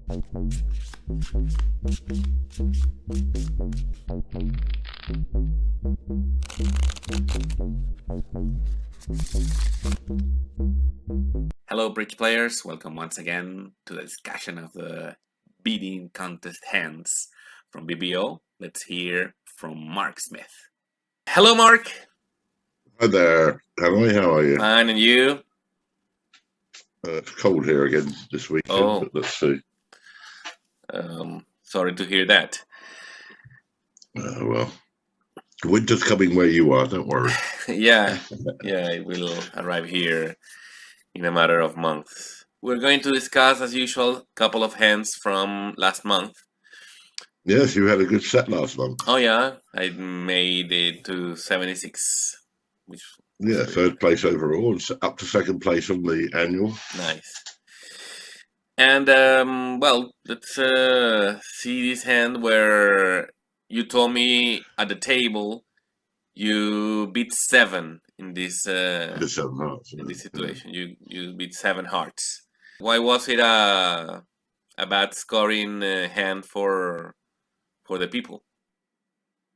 Hello, bridge players. Welcome once again to the discussion of the bidding contest hands from BBO. Let's hear from Mark Smith. Hello, Mark. Hi there, Hanoi. How are you? Fine, and you? It's cold here again this weekend, but let's see. Sorry to hear that. Well, winter's coming where you are, don't worry. yeah, it will arrive here in a matter of months. We're going to discuss, as usual, a couple of hands from last month. Yes, you had a good set last month. Oh, yeah. I made it to 76. Yeah, third place overall, and up to second place on the annual. Nice. And, well, let's see this hand where you told me at the table you beat 7 in this The 7 hearts. in this situation. Yeah. You beat 7 hearts. Why was it a bad scoring hand for the people?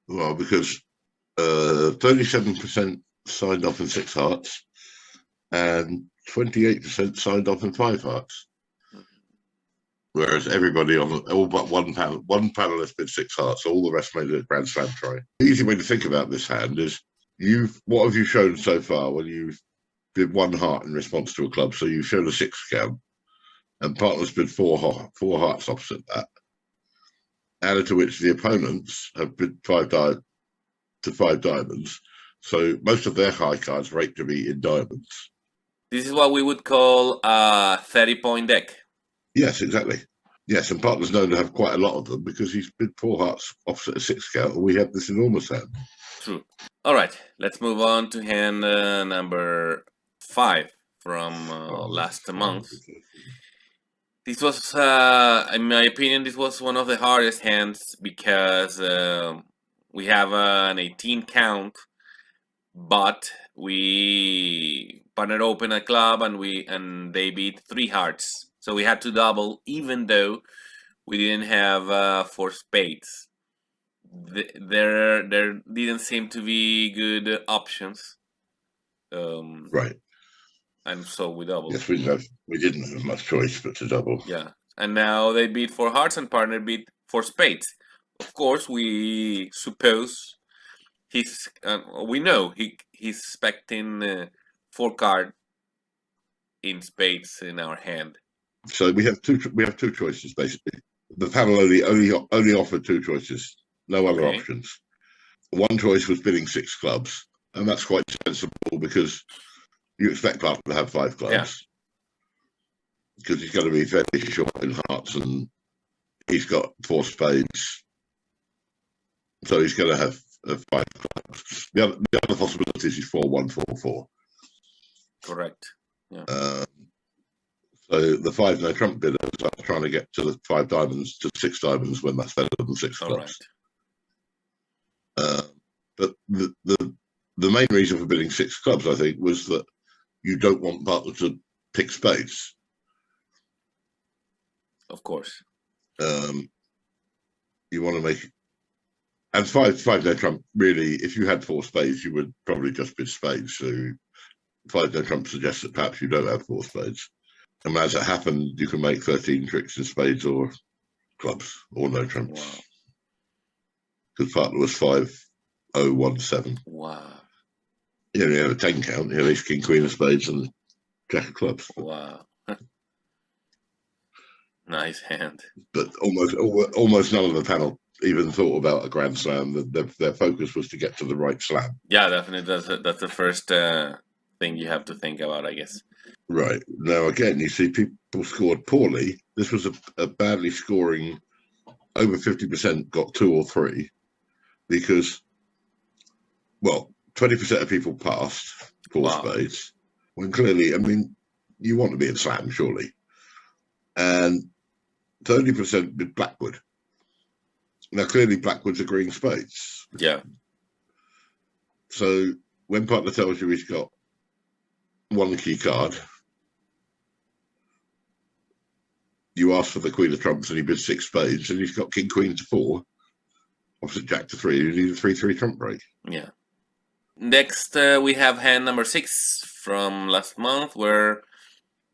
Well, because 37% signed off in 6 hearts, and 28% signed off in 5 hearts. Whereas everybody on all but one panelist bid 6 hearts, all the rest made a Grand Slam try. The easy way to think about this hand is what have you shown so far when you bid 1 heart in response to a club? So you've shown a 6 count, and partners bid 4 hearts opposite that. Added to which the opponents have bid 5 diamonds. So most of their high cards rate to be in diamonds. This is what we would call a 30-point deck. Yes, exactly. Yes, and partner's known to have quite a lot of them because he's bid 4 hearts opposite a 6 count, and we have this enormous hand. True. All right, let's move on to hand number 5 from last month. This was, in my opinion, this was one of the hardest hands because we have an 18 count, but we partnered open a club and they beat 3 hearts. So we had to double, even though we didn't have 4 spades. There didn't seem to be good options. Right. And so we doubled. Yes, we didn't have much choice but to double. Yeah. And now they beat 4 hearts and partner beat 4 spades. Of course, we suppose we know he's expecting 4 card in spades in our hand. So we have two choices basically. The panel only offered 2 choices, no other options. One choice was bidding 6 clubs, and that's quite sensible because you expect partner to have 5 clubs because he's going to be fairly short in hearts, and he's got 4 spades, so he's going to have 5 clubs. The other possibilities is 4-1-4-4. Correct. Yeah. So the 5 no trump bidders are trying to get to the 5 diamonds to 6 diamonds when that's better than 6 clubs. Right. But the main reason for bidding 6 clubs, I think, was that you don't want partner to pick spades. Of course. You want to make, and 5 no trump, really, if you had 4 spades, you would probably just bid spades. So 5 no trump suggests that perhaps you don't have 4 spades. And as it happened, you can make 13 tricks in spades or clubs or no trumps. Wow. Because partner was 5-0-1-7. Wow. Yeah, you have a 10 count. You have ace, king, queen of spades and jack of clubs. Wow. Nice hand. But almost none of the panel even thought about a Grand Slam. Their focus was to get to the right slam. Yeah, definitely. That's the first thing you have to think about, I guess. Right. Now, again, you see people scored poorly. This was a badly scoring, over 50% got 2 or 3 because, well, 20% of people passed 4 spades when clearly, I mean, you want to be in slam, surely. And 30% did Blackwood. Now, clearly, Blackwood's agreeing spades. Yeah. So when partner tells you he's got 1 key card, you ask for the queen of trumps and he bids 6 spades, and he's got king queen to 4, opposite jack to 3. You need a 3-3 trump break. Yeah. Next, we have hand number 6 from last month, where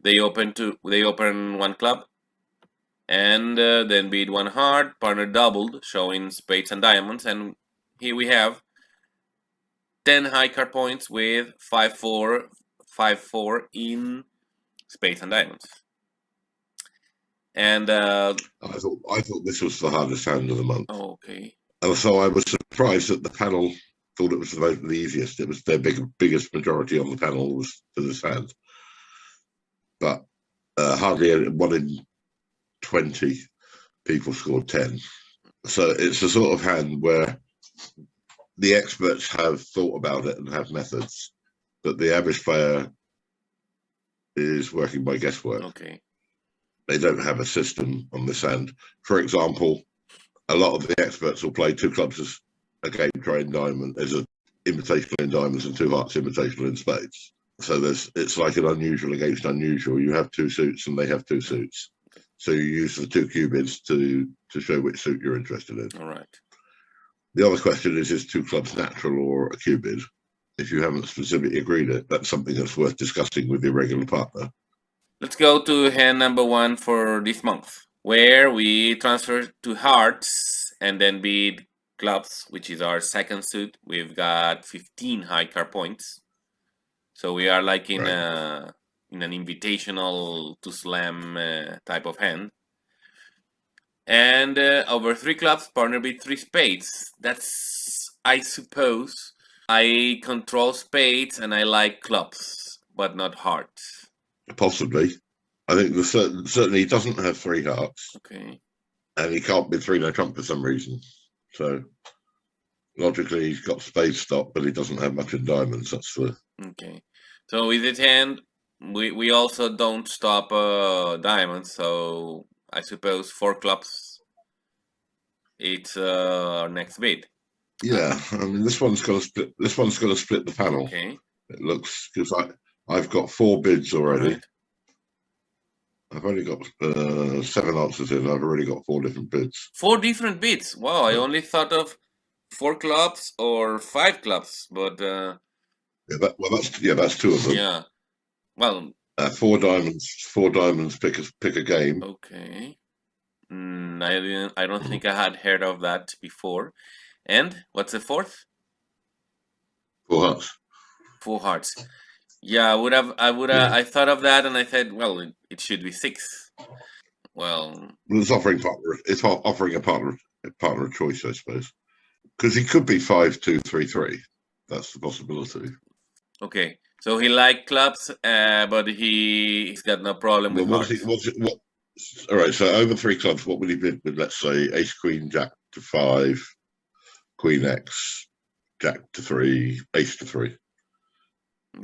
they open 1 club, and then bid 1 heart. Partner doubled, showing spades and diamonds, and here we have 10 high card points with 5-4, 5-4 in spades and diamonds. And I thought this was the hardest hand of the month. oh, okay. And so I was surprised that the panel thought it was the easiest. It was their biggest majority on the panel was for this hand. But hardly 1 in 20 people scored 10. So it's a sort of hand where the experts have thought about it and have methods, but the average player is working by guesswork. Okay. They don't have a system on this hand. For example, a lot of the experts will play 2 clubs as a game tray in diamond, as an invitational in diamonds and 2 hearts invitational in spades. So it's like an unusual against unusual. You have 2 suits and they have 2 suits. So you use the 2 cubids to show which suit you're interested in. All right. The other question is 2 clubs natural or a cubid? If you haven't specifically agreed it, that's something that's worth discussing with your regular partner. Let's go to hand number 1 for this month, where we transfer to hearts and then bid clubs, which is our second suit. We've got 15 high card points. So we are like in an invitational to slam type of hand. And over 3 clubs, partner bid 3 spades. That's, I suppose, I control spades and I like clubs, but not hearts. Possibly. I think certainly he doesn't have 3 hearts. Okay. And he can't bid 3 no trump for some reason. So logically he's got spades stop, but he doesn't have much in diamonds. That's the... Okay. So with this hand, we also don't stop diamonds, so I suppose 4 clubs, it's our next bid. Yeah, I mean this one's gonna split the panel. Okay. It looks, because I've got 4 bids already. Right. I've only got 7 answers in. I've already got 4 different bids. 4 different bids. Wow, I only thought of 4 clubs or 5 clubs, but that's 2 of them. yeah. Well, 4 diamonds. Pick a game. Okay. I don't think I had heard of that before. And what's the 4th? 4 hearts. 4 hearts. Yeah, I thought of that, and I said, well, it should be 6. Well, it's offering a partner a choice, I suppose, because he could be 5-2-3-3. That's the possibility. Okay, so he liked clubs, but he's got no problem with hearts. All right, so over 3 clubs, what would he bid with? Let's say ace, queen, jack to 5, queen X, jack to 3, ace to 3.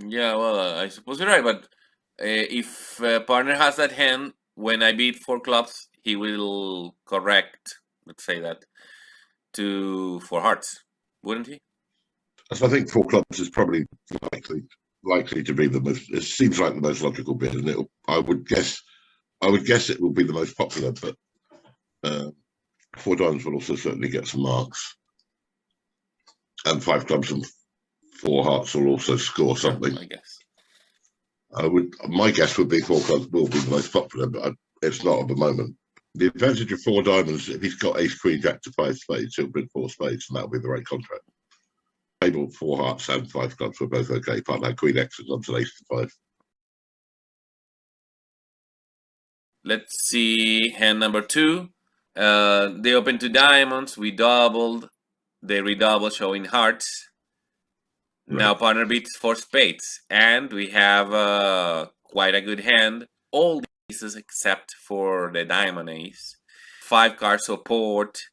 Yeah, well, I suppose you're right, but if partner has that hand, when I bid 4 clubs, he will correct, let's say that, to 4 hearts, wouldn't he? So I think 4 clubs is probably likely to be the most. It seems like the most logical bid, and I would guess it will be the most popular. But 4 diamonds will also certainly get some marks, and 5 clubs and 4 hearts will also score something. I guess. My guess would be 4 clubs will be the most popular, but it's not at the moment. The advantage of 4 diamonds, if he's got ace, queen, jack to 5 spades, he'll bid 4 spades, and that'll be the right contract. Table 4 hearts and 5 clubs were both okay. Partner had queen X and clubs and ace to 5. Let's see hand number 2. They opened 2 diamonds. We doubled. They redoubled, showing hearts. Right. Now partner beats 4 spades, and we have quite a good hand. All pieces except for the diamond ace. 5 card support.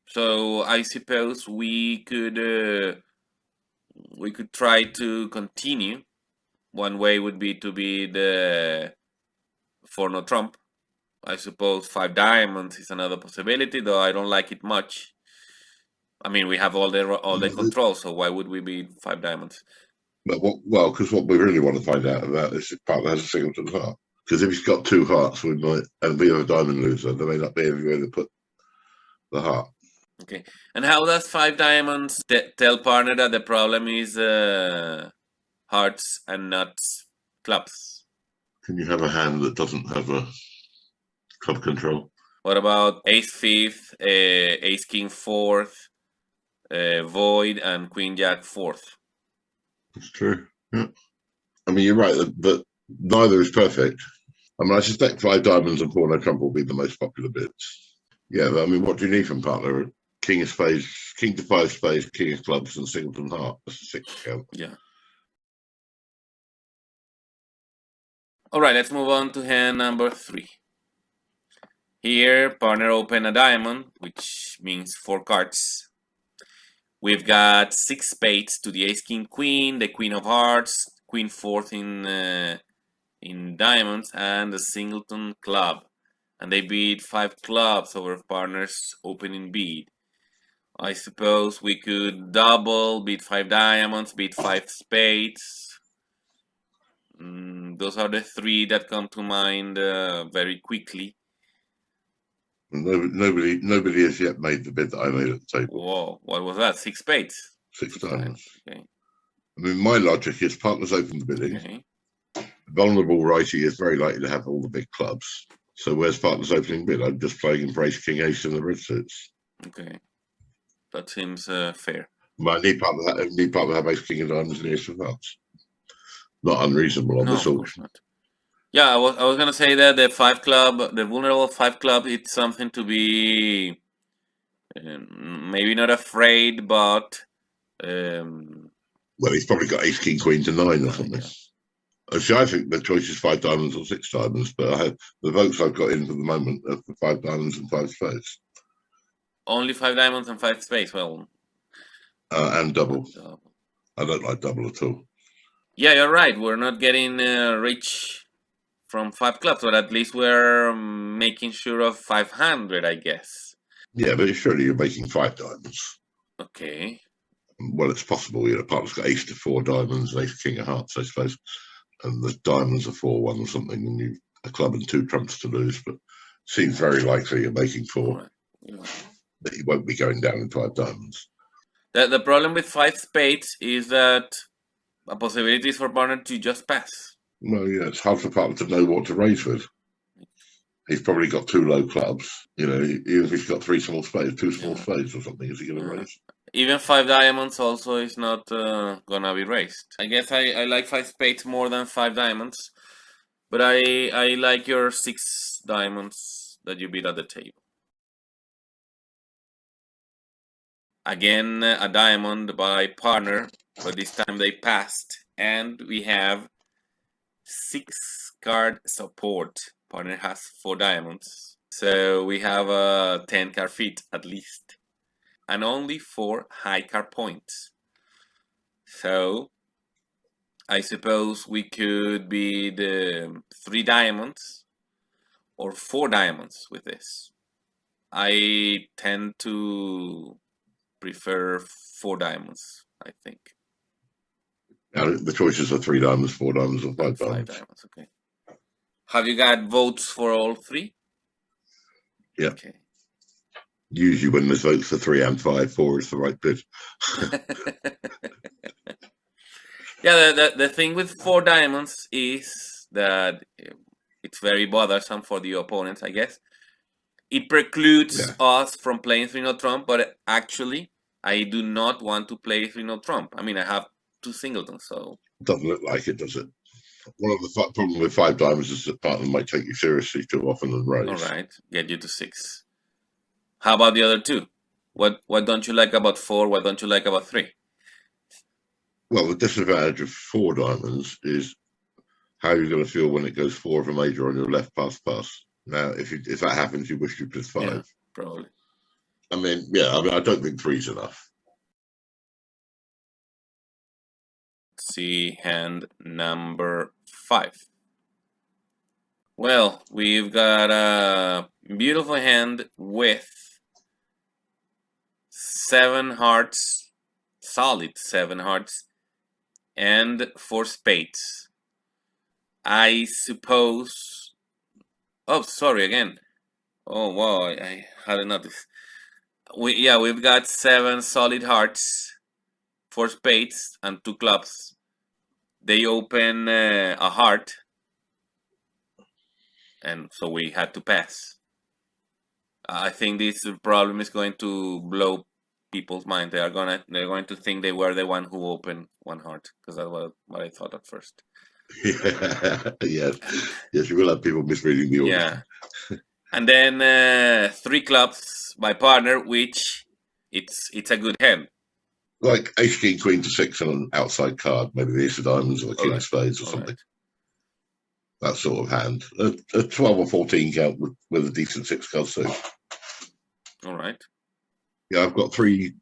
So I suppose we could try to continue. One way would be to be the 4 no trump. I suppose 5 diamonds is another possibility, though I don't like it much. I mean, we have all the control, so why would we be 5 diamonds? But because what we really want to find out about is if partner has a singleton heart. Because if he's got two hearts, we might, and we have a diamond loser, there may not be anywhere to put the heart. Okay. And how does 5 diamonds tell partner that the problem is hearts and not clubs? Can you have a hand that doesn't have a club control? What about ace fifth, ace king fourth, void, and queen jack fourth? That's true. Yeah. I mean, you're right, but neither is perfect. I mean, I suspect 5 diamonds and 4 no trump will be the most popular bits. Yeah, but I mean, what do you need from partner? King of spades, king to 5 spades, king of clubs, and singleton heart. That's a 6 count. Yeah. All right, let's move on to hand number 3. Here, partner open a diamond, which means 4 cards. We've got 6 spades to the ace king queen, the queen of hearts, queen fourth in diamonds, and the singleton club. And they beat 5 clubs over partner's opening beat. I suppose we could double, beat 5 diamonds, beat 5 spades. Those are the 3 that come to mind very quickly. Nobody has yet made the bid that I made at the table. Whoa, what was that? 6 spades? 6 diamonds. Okay. I mean, my logic is partners open the bidding. Okay. Vulnerable righty is very likely to have all the big clubs. So where's partner's opening bid? I'm just playing him for ace, king, ace, and the red suits. Okay. That seems fair. Well, I need partner to have ace, king, and diamonds and ace of hearts. Not unreasonable on this auction. Not. Yeah, I was gonna say that the 5 club, the vulnerable 5 club, it's something to be maybe not afraid, but well, he's probably got ace, king, queen to 9 or something. Yeah. See, I think the choice is 5 diamonds or 6 diamonds, but the votes I've got in for the moment are for 5 diamonds and 5 spades. Only 5 diamonds and 5 spades. Well, and double. I don't like double at all. Yeah, you're right. We're not getting rich from 5 clubs, but at least we're making sure of 500, I guess. Yeah, but surely you're making 5 diamonds. Okay. Well, it's possible. You know, partner's got ace to 4 diamonds, and ace king of hearts, I suppose, and the diamonds are 4-1 or something, and you a club and 2 trumps to lose. But seems very likely you're making 4. Right. Yeah. That you won't be going down in 5 diamonds. The problem with 5 spades is that a possibility is for partner to just pass. Well, yeah, it's hard for partner to know what to raise with. He's probably got 2 low clubs. You know, even if he's got 3 small spades, 2 small spades or something, is he going to raise? Even 5 diamonds also is not gonna be raised. I guess I like 5 spades more than 5 diamonds, but I like your 6 diamonds that you beat at the table. Again, a diamond by partner, but this time they passed, and we have 6 card support. Partner has 4 diamonds, so we have a 10 card fit at least, and only 4 high card points. So I suppose we could be the 3 diamonds or 4 diamonds with this. I tend to prefer 4 diamonds, I think. The choices are 3 diamonds, 4 diamonds, or 5 diamonds. 5 diamonds, okay. Have you got votes for all 3? Yeah. Okay. Usually when there's votes for 3 and 5, 4 is the right bid. Yeah, the thing with 4 diamonds is that it's very bothersome for the opponents, I guess. It precludes us from playing 3 no trump, but actually, I do not want to play 3 no trump. I mean, I have 2 singletons, so... Doesn't look like it, does it? One of the problems with 5 diamonds is that partner might take you seriously too often and raise. All right, get you to 6. How about the other 2? What don't you like about 4? What don't you like about 3? Well, the disadvantage of 4 diamonds is how you're going to feel when it goes 4 of a major on your left pass. Now, if that happens, you wish you plus 5. Yeah, probably. I mean, I don't think 3's enough. See hand number 5. Well, we've got a beautiful hand with 7 hearts, solid 7 hearts, and 4 spades. I suppose. Oh, sorry again. Oh wow, I hadn't noticed. We've got 7 solid hearts, 4 spades, and 2 clubs. They open a heart, and so we had to pass. I think this problem is going to blow people's mind. They're going to think they were the one who opened one heart, because that's what I thought at first. Yeah, yes, you will have people misreading the order. Yeah, and then 3 clubs by partner, which it's a good hand. Like ace, king, queen to 6 on an outside card, maybe the ace of diamonds or the king of spades or something. That sort of hand. A 12 or 14 count with a decent 6 card suit. All right. Yeah, I've got three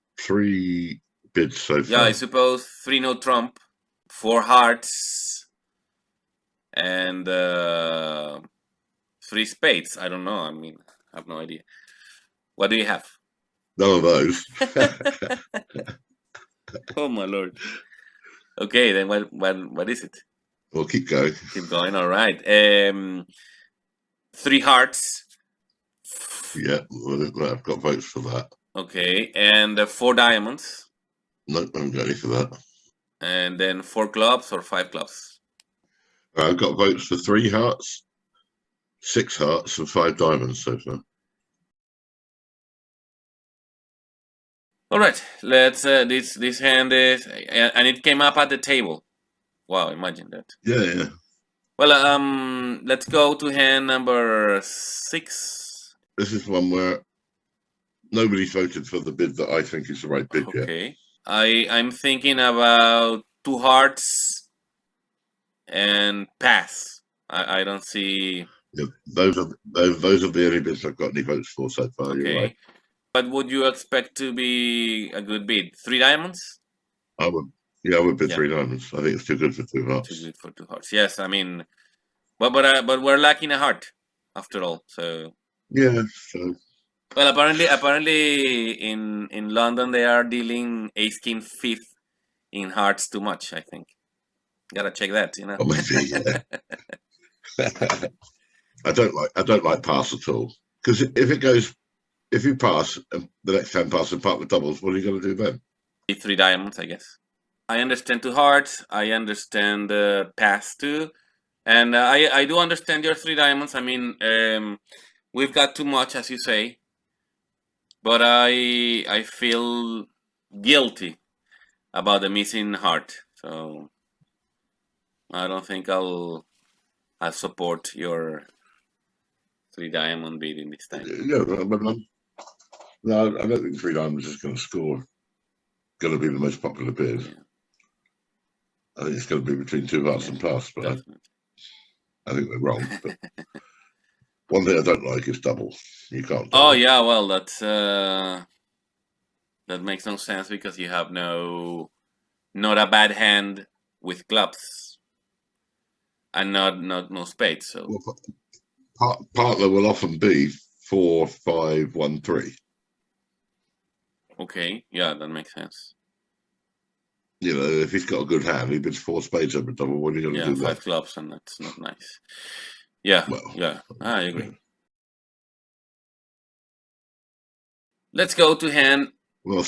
bids so far. Yeah, I suppose 3 no trump, 4 hearts, and 3 spades. I don't know. I mean, I have no idea. What do you have? None of those. Oh my lord. Okay, then what is it? Well, keep going. Keep going. All right. 3 hearts. Yeah, I've got votes for that. Okay, and 4 diamonds. Nope, I haven't got any for that. And then 4 clubs or 5 clubs. I've got votes for 3 hearts, 6 hearts, and 5 diamonds so far. All right, let's. This hand is, and it came up at the table. Wow, imagine that. Yeah. Well, let's go to hand number 6. This is one where nobody's voted for the bid that I think is the right bid yet. Okay, I'm thinking about 2 hearts and pass. I don't see. Yeah, those are the only bids I've got any votes for so far. Okay. You're right. What would you expect to be a good bid? 3 diamonds? I would bid 3 diamonds. I think it's too good for 2 hearts. Too good for 2 hearts. Yes, I mean, but we're lacking a heart after all. So yeah. So well, apparently in London they are dealing ace king 5th in hearts too much. I think gotta check that. You know. oh, maybe, yeah. I don't like pass at all, because if you pass and the next time pass and part with doubles, what are you going to do then? 3 diamonds, I guess. I understand 2 hearts. I understand pass too, and I do understand your 3 diamonds. I mean, we've got too much, as you say, but I feel guilty about the missing heart, so I don't think I'll support your 3 diamond bidding this time. Yeah, but no, I don't think 3 diamonds is going to be the most popular bid. Yeah. I think it's going to be between 2 hearts and pass, but I think they're wrong. But one thing I don't like is double. You can't. Oh yeah, well that's that makes no sense, because you have not a bad hand with clubs and no spades. So partner will often be 4, 5, 1, 3. Okay, yeah, that makes sense. You know, if he's got a good hand, he bids 4 spades over double. What are you going to do? 5 clubs, and that's not nice. Yeah, I agree. Let's go to hand. Well,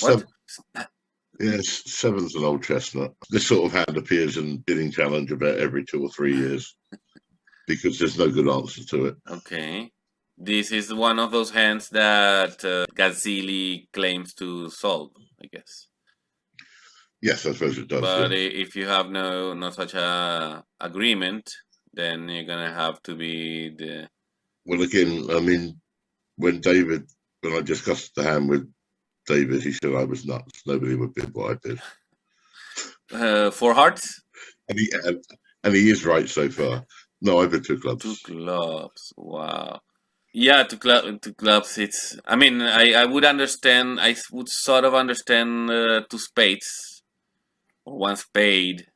yes, 7's an old chestnut. This sort of hand appears in bidding challenge about every 2 or 3 years because there's no good answer to it. Okay. This is one of those hands that Gazzili claims to solve, I guess. Yes, I suppose it does. But if you have no such a agreement, then you're gonna have to be the. Well, again, I mean, when I discussed the hand with David, he said I was nuts. Nobody would bid what I bid. 4 hearts. And he is right so far. No, I bid 2 clubs. 2 clubs. Wow. Yeah, 2 clubs. It's. I mean, I would understand. I would sort of understand 2 spades. 1 spade,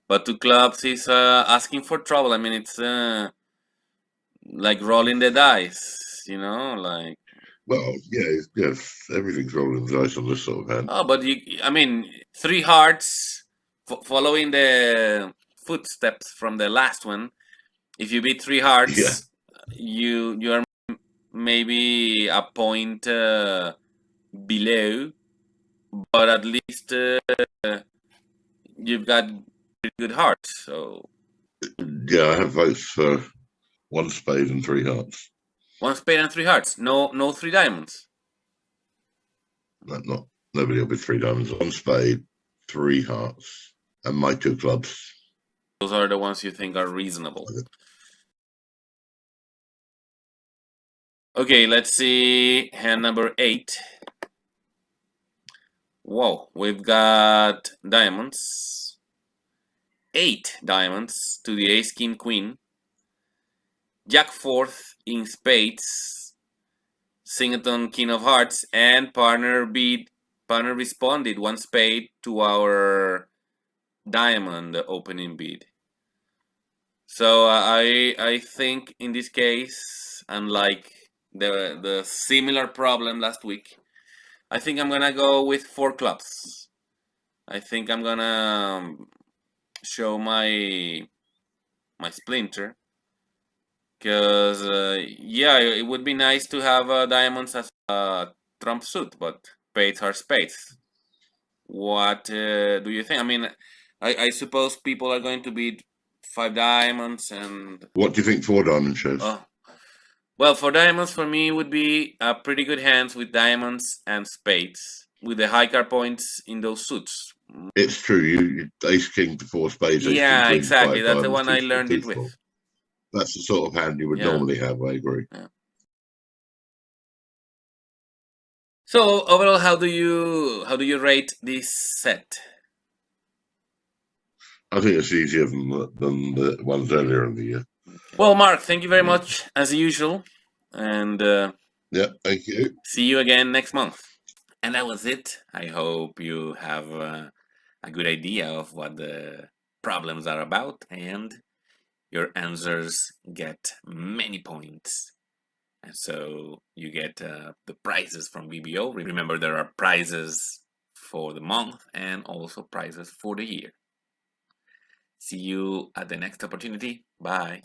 but 2 clubs is asking for trouble. I mean, it's like rolling the dice, you know, like. Well, yeah, everything's rolling the dice on this sort of hand. Oh, but I mean, 3 hearts following the footsteps from the last one, if you beat 3 Yeah. hearts, you are maybe a point below, but at least you've got pretty good hearts. So Yeah, I have votes for 1 spade and 3 hearts. 1 spade and 3 hearts. No 3 diamonds. Not nobody will be 3 diamonds. 1 spade, 3 hearts, and my 2 clubs. Those are the ones you think are reasonable. Okay, let's see hand number 8. Whoa, we've got diamonds. 8 diamonds to the ace, king, queen. Jack fourth in spades. Singleton, king of hearts, and partner responded 1 spade to our diamond opening bid. So I think in this case, unlike the similar problem last week, I think I'm gonna go with 4 clubs. I think I'm gonna show my splinter, because yeah, it would be nice to have diamonds as a trump suit, but spades are spades. What do you think? I mean, I suppose people are going to beat 5 diamonds and. What do you think 4 diamond shows? Well, for diamonds, for me, would be pretty good hands with diamonds and spades, with the high card points in those suits. It's true. You ace king to 4 spades. Ace Yeah, king, exactly. 5 That's the diamonds, one I 2 learned it 4. with. That's the sort of hand you would normally have. I agree. Yeah. So overall, how do you rate this set? I think it's easier than the ones earlier in the year. Well, Mark, thank you very much as usual, and yeah, thank you. See you again next month. And that was it. I hope you have a good idea of what the problems are about, and your answers get many points. And so you get the prizes from BBO. Remember, there are prizes for the month and also prizes for the year. See you at the next opportunity. Bye.